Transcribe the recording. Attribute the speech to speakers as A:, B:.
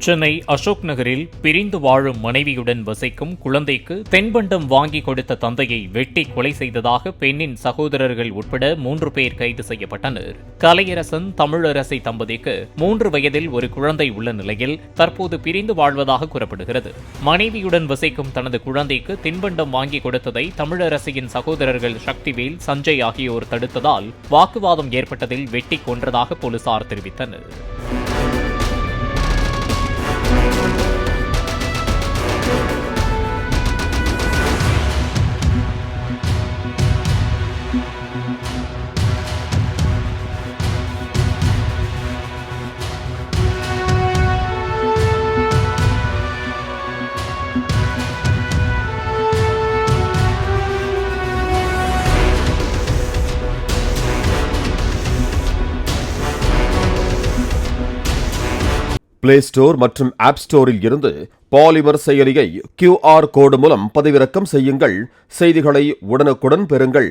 A: சென்னை அசோக் நகரில் பிரிந்து வாழும் மனைவியுடன் வசிக்கும் குழந்தைக்கு தென்பண்டம் வாங்கி கொடுத்த தந்தையை வெட்டி கொலை செய்ததாக பெண்ணின் சகோதரர்கள் உட்பட 3 பேர் கைது செய்யப்பட்டனர். கலையரசன் தமிழரசி தம்பதிக்கு 3 வயதில் ஒரு குழந்தை உள்ள நிலையில் தற்போது பிரிந்து வாழ்வதாக கூறப்படுகிறது. மனைவியுடன் வசிக்கும் தனது குழந்தைக்கு தின்பண்டம் வாங்கி கொடுத்ததை தமிழரசியின் சகோதரர்கள் சக்திவேல், சஞ்சய் ஆகியோர் தடுத்ததால் வாக்குவாதம் ஏற்பட்டதில் வெட்டி கொன்றதாக போலீசார் தெரிவித்தனர்.
B: பிளே ஸ்டோர் மற்றும் ஆப் ஸ்டோரில் இருந்து பாலிமர் செயலியை QR கோடு மூலம் பதிவிறக்கம் செய்யுங்கள். செய்திகளை உடனுக்குடன் பெறுங்கள்.